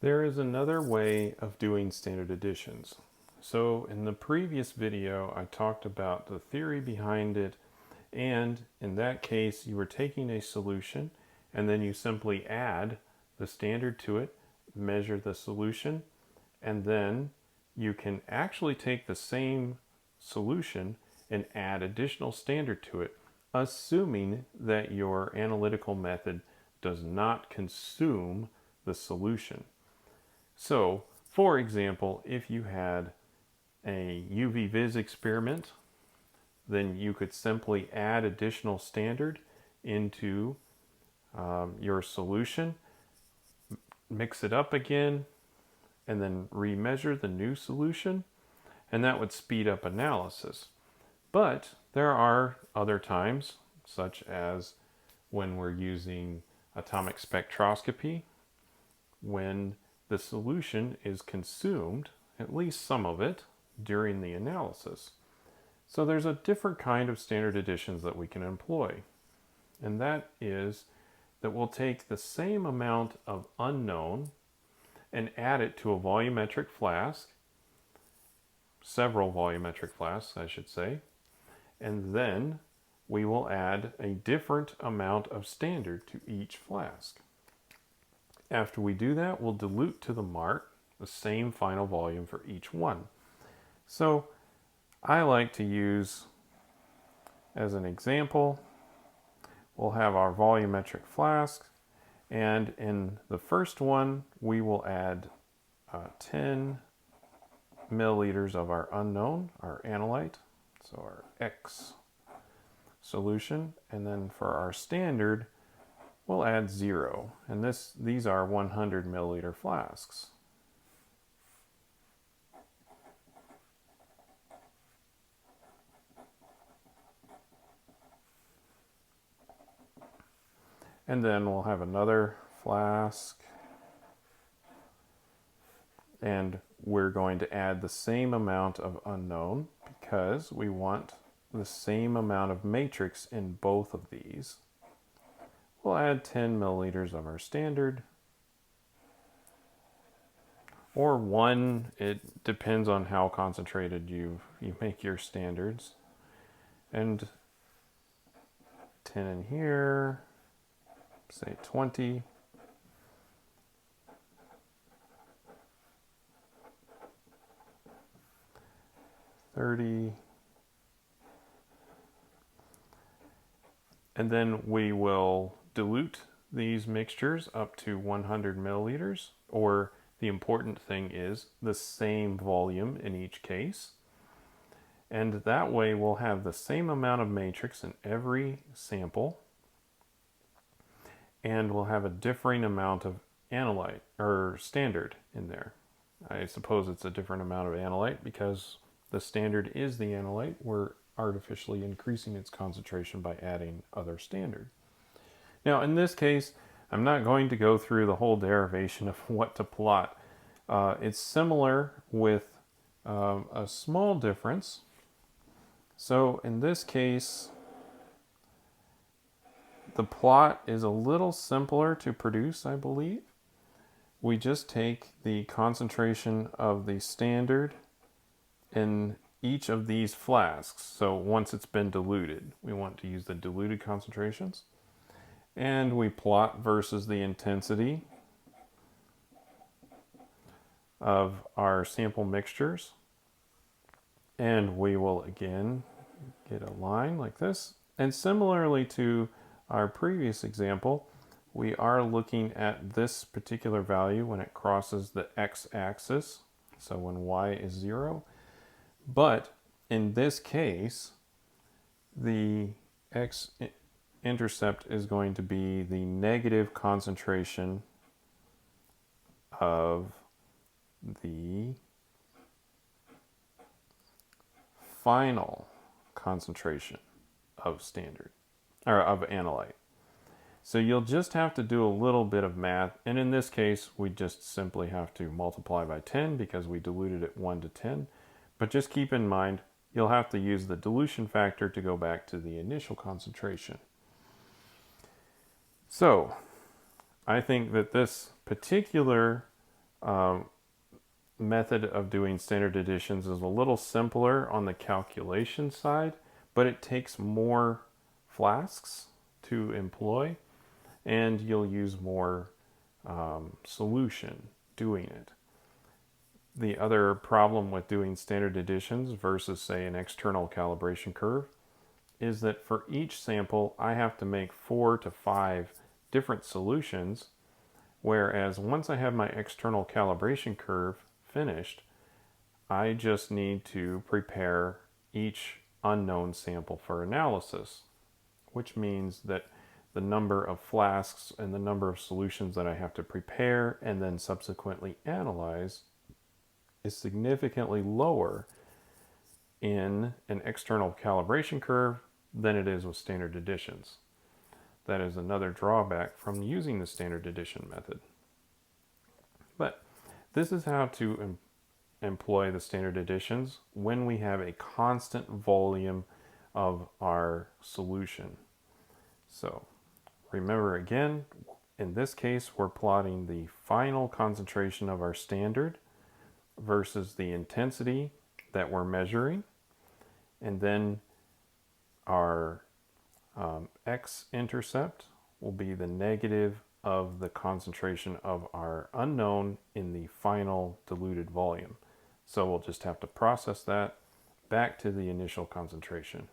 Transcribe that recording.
There is another way of doing standard additions. So in the previous video, I talked about the theory behind it, and in that case, you were taking a solution and then you simply add the standard to it, measure the solution, and then you can actually take the same solution and add additional standard to it, assuming that your analytical method does not consume the solution. So, for example, if you had a UV vis experiment, then you could simply add additional standard into your solution, mix it up again, and then remeasure the new solution, and that would speed up analysis. But there are other times, such as when we're using atomic spectroscopy, when the solution is consumed, at least some of it, during the analysis. So there's a different kind of standard additions that we can employ, and that is that we'll take the same amount of unknown and add it to a volumetric flask, several volumetric flasks, I should say, and then we will add a different amount of standard to each flask. After we do that, we'll dilute to the mark the same final volume for each one. So I like to use, as an example, we'll have our volumetric flask, and in the first one, we will add 10 milliliters of our unknown, our analyte, so our X solution, and then for our standard, we'll add 0, and these are 100 milliliter flasks. And then we'll have another flask, and we're going to add the same amount of unknown because we want the same amount of matrix in both of these. We'll add 10 milliliters of our standard, or 1, it depends on how concentrated you make your standards, and 10 in here, say 20. $30. And then we will dilute these mixtures up to 100 milliliters, or the important thing is the same volume in each case. And that way we'll have the same amount of matrix in every sample, and we'll have a differing amount of analyte, or standard, in there. I suppose it's a different amount of analyte because the standard is the analyte. We're artificially increasing its concentration by adding other standard. Now, in this case, I'm not going to go through the whole derivation of what to plot. It's similar with a small difference. So in this case, the plot is a little simpler to produce, I believe. We just take the concentration of the standard in each of these flasks. So once it's been diluted, we want to use the diluted concentrations. And we plot versus the intensity of our sample mixtures. And we will again get a line like this. And similarly to our previous example, we are looking at this particular value when it crosses the x-axis, so when y is 0. But in this case, the x-intercept is going to be the negative concentration of the final concentration of standard, or of analyte. So you'll just have to do a little bit of math, and in this case we just simply have to multiply by 10 because we diluted it 1 to 10. But just keep in mind, you'll have to use the dilution factor to go back to the initial concentration. So I think that this particular method of doing standard additions is a little simpler on the calculation side, but it takes more flasks to employ, and you'll use more solution doing it. The other problem with doing standard additions versus, say, an external calibration curve is that for each sample, I have to make 4 to 5 different solutions, whereas once I have my external calibration curve finished, I just need to prepare each unknown sample for analysis, which means that the number of flasks and the number of solutions that I have to prepare and then subsequently analyze is significantly lower in an external calibration curve than it is with standard additions. That is another drawback from using the standard addition method. But this is how to employ the standard additions when we have a constant volume of our solution. So remember again, in this case, we're plotting the final concentration of our standard versus the intensity that we're measuring. And then our x-intercept will be the negative of the concentration of our unknown in the final diluted volume. So we'll just have to process that back to the initial concentration.